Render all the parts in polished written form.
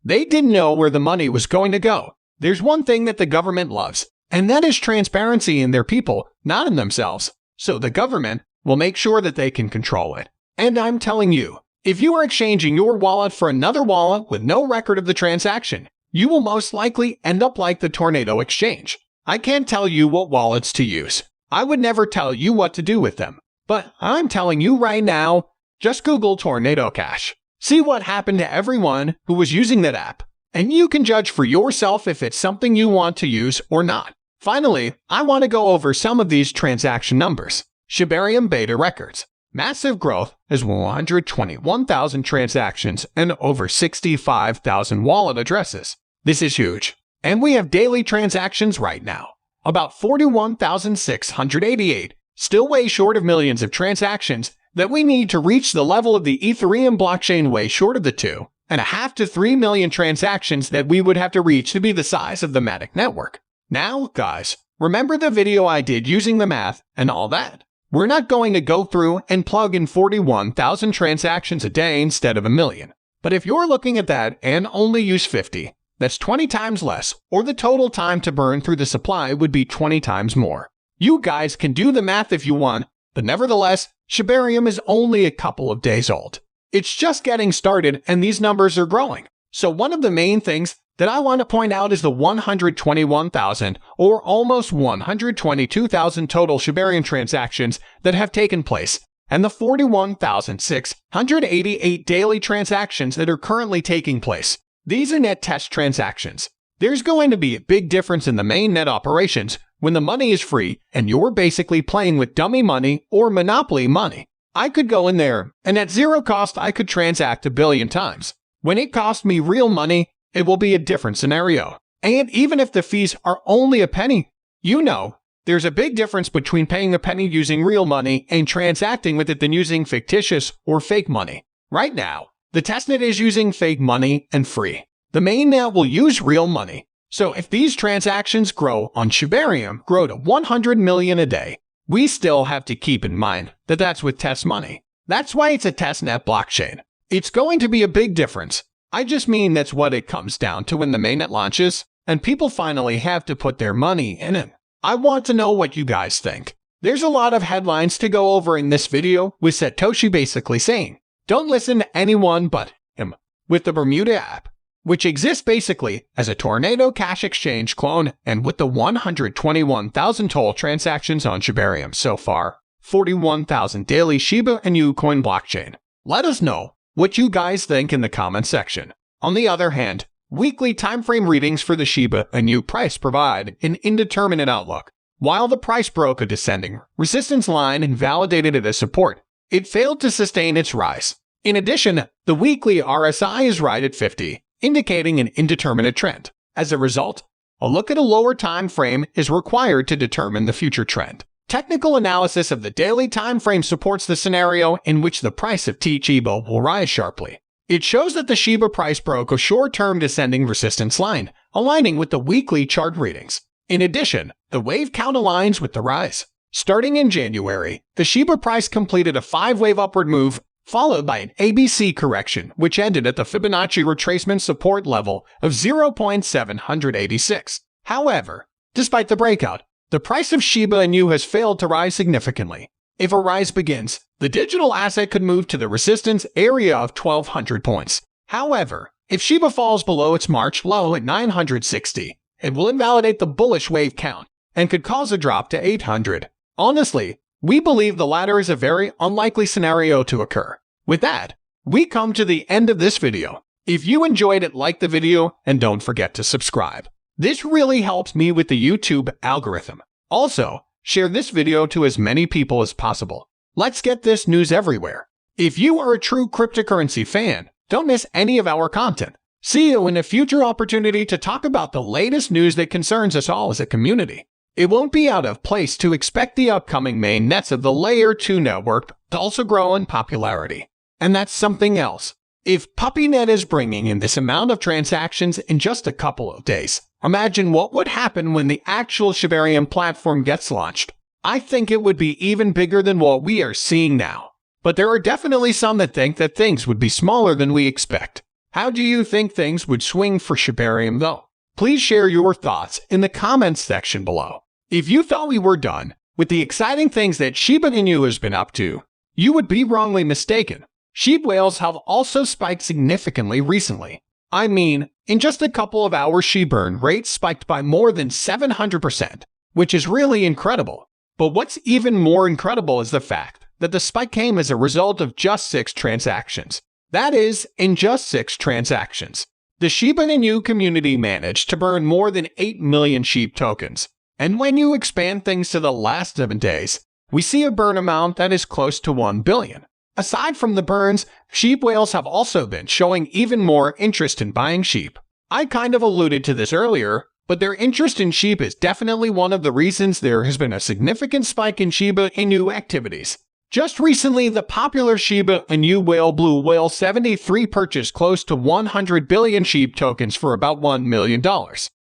They didn't know where the money was going to go. There's one thing that the government loves, and that is transparency in their people, not in themselves. So the government will make sure that they can control it. And I'm telling you, if you are exchanging your wallet for another wallet with no record of the transaction, you will most likely end up like the tornado exchange. I can't tell you what wallets to use. I would never tell you what to do with them. But I'm telling you right now, just Google Tornado Cash. See what happened to everyone who was using that app, and you can judge for yourself if it's something you want to use or not. Finally, I want to go over some of these transaction numbers. Shiba Inu beta records. Massive growth is 121,000 transactions and over 65,000 wallet addresses. This is huge. And we have daily transactions right now. About 41,688, still way short of millions of transactions that we need to reach the level of the Ethereum blockchain, way short of the 2.5 to 3 million transactions that we would have to reach to be the size of the Matic network. Now, guys, remember the video I did using the math and all that? We're not going to go through and plug in 41,000 transactions a day instead of a million. But if you're looking at that and only use 50, that's 20 times less, or the total time to burn through the supply would be 20 times more. You guys can do the math if you want, but nevertheless, Shiba Inu is only a couple of days old. It's just getting started and these numbers are growing. So one of the main things that I want to point out is the 121,000 or almost 122,000 total Shiba Inu transactions that have taken place, and the 41,688 daily transactions that are currently taking place. These are net test transactions. There's going to be a big difference in the main net operations when the money is free and you're basically playing with dummy money or monopoly money. I could go in there and at zero cost I could transact 1 billion times. When it costs me real money, it will be a different scenario. And even if the fees are only a penny, you know, there's a big difference between paying a penny using real money and transacting with it than using fictitious or fake money. Right now, the testnet is using fake money and free. The mainnet will use real money. So if these transactions grow on Shiba Inu, grow to 100 million a day, we still have to keep in mind that that's with test money. That's why it's a testnet blockchain. It's going to be a big difference. I just mean that's what it comes down to when the mainnet launches, and people finally have to put their money in it. I want to know what you guys think. There's a lot of headlines to go over in this video, with Satoshi basically saying, don't listen to anyone but him, with the Bermuda app, which exists basically as a Tornado Cash exchange clone, and with the 121,000 total transactions on Shiba Inu so far, 41,000 daily Shiba Inu coin blockchain. Let us know what you guys think in the comment section. On the other hand, weekly timeframe readings for the Shiba Inu price provide an indeterminate outlook. While the price broke a descending resistance line and validated it as support, it failed to sustain its rise. In addition, the weekly RSI is right at 50, indicating an indeterminate trend. As a result, a look at a lower time frame is required to determine the future trend. Technical analysis of the daily time frame supports the scenario in which the price of Shiba will rise sharply. It shows that the Shiba price broke a short-term descending resistance line, aligning with the weekly chart readings. In addition, the wave count aligns with the rise. Starting in January, the Shiba price completed a 5-wave upward move, followed by an ABC correction, which ended at the Fibonacci retracement support level of 0.786. However, despite the breakout, the price of Shiba Inu has failed to rise significantly. If a rise begins, the digital asset could move to the resistance area of 1,200 points. However, if Shiba falls below its March low at 960, it will invalidate the bullish wave count and could cause a drop to 800. Honestly, we believe the latter is a very unlikely scenario to occur. With that, we come to the end of this video. If you enjoyed it, like the video and don't forget to subscribe. This really helps me with the YouTube algorithm. Also, share this video to as many people as possible. Let's get this news everywhere. If you are a true cryptocurrency fan, don't miss any of our content. See you in a future opportunity to talk about the latest news that concerns us all as a community. It won't be out of place to expect the upcoming main nets of the Layer 2 network to also grow in popularity. And that's something else. If PuppyNet is bringing in this amount of transactions in just a couple of days, imagine what would happen when the actual Shiba Inu platform gets launched. I think it would be even bigger than what we are seeing now. But there are definitely some that think that things would be smaller than we expect. How do you think things would swing for Shiba Inu though? Please share your thoughts in the comments section below. If you thought we were done with the exciting things that Shiba Inu has been up to, you would be wrongly mistaken. Shib whales have also spiked significantly recently. I mean, in just a couple of hours Shib burn rate spiked by more than 700%, which is really incredible. But what's even more incredible is the fact that the spike came as a result of just 6 transactions. That is, in just 6 transactions. The Shiba Inu community managed to burn more than 8 million Shib tokens. And when you expand things to the last 7 days, we see a burn amount that is close to 1 billion. Aside from the burns, Shib whales have also been showing even more interest in buying Shib. I kind of alluded to this earlier, but their interest in Shib is definitely one of the reasons there has been a significant spike in Shiba Inu activities. Just recently, the popular Shiba Inu whale Blue Whale 73 purchased close to 100 billion Shib tokens for about $1 million.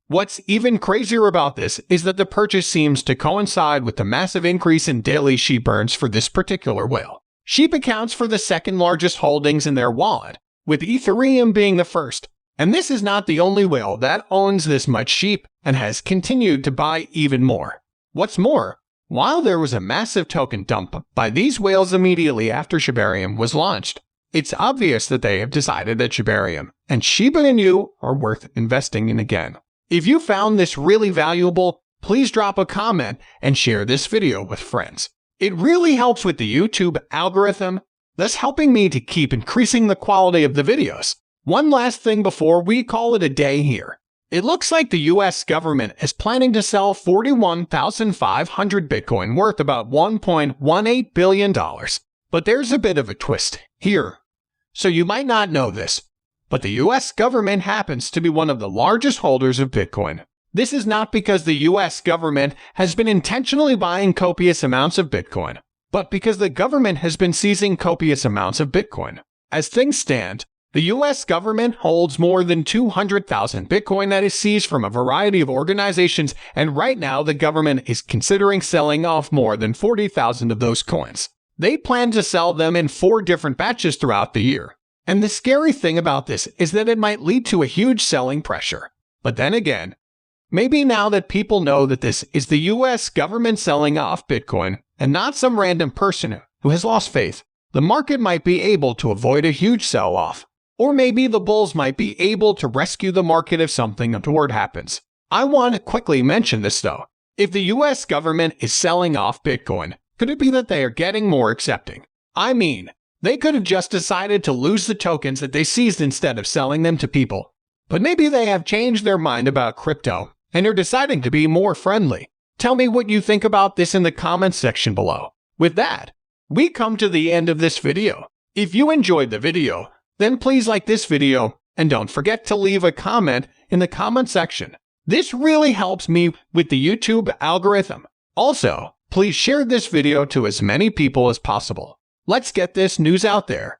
What's even crazier about this is that the purchase seems to coincide with the massive increase in daily Shib burns for this particular whale. Shib accounts for the second largest holdings in their wallet, with Ethereum being the first. And this is not the only whale that owns this much Shib and has continued to buy even more. What's more, while there was a massive token dump by these whales immediately after Shiba Inu was launched, it's obvious that they have decided that Shiba Inu and Shiba Inu are worth investing in again. If you found this really valuable, please drop a comment and share this video with friends. It really helps with the YouTube algorithm, thus helping me to keep increasing the quality of the videos. One last thing before we call it a day here. It looks like the US government is planning to sell 41,500 Bitcoin worth about $1.18 billion. But there's a bit of a twist here. So you might not know this, but the US government happens to be one of the largest holders of Bitcoin. This is not because the US government has been intentionally buying copious amounts of Bitcoin, but because the government has been seizing copious amounts of Bitcoin. As things stand, the US government holds more than 200,000 Bitcoin that is seized from a variety of organizations, and right now the government is considering selling off more than 40,000 of those coins. They plan to sell them in 4 different batches throughout the year. And the scary thing about this is that it might lead to a huge selling pressure. But then again, maybe now that people know that this is the US government selling off Bitcoin and not some random person who has lost faith, the market might be able to avoid a huge sell-off. Or maybe the bulls might be able to rescue the market if something untoward happens. I want to quickly mention this though. If the US government is selling off Bitcoin, could it be that they are getting more accepting? I mean, they could have just decided to lose the tokens that they seized instead of selling them to people. But maybe they have changed their mind about crypto and are deciding to be more friendly. Tell me what you think about this in the comments section below. With that, we come to the end of this video. If you enjoyed the video, then please like this video and don't forget to leave a comment in the comment section. This really helps me with the YouTube algorithm. Also, please share this video to as many people as possible. Let's get this news out there.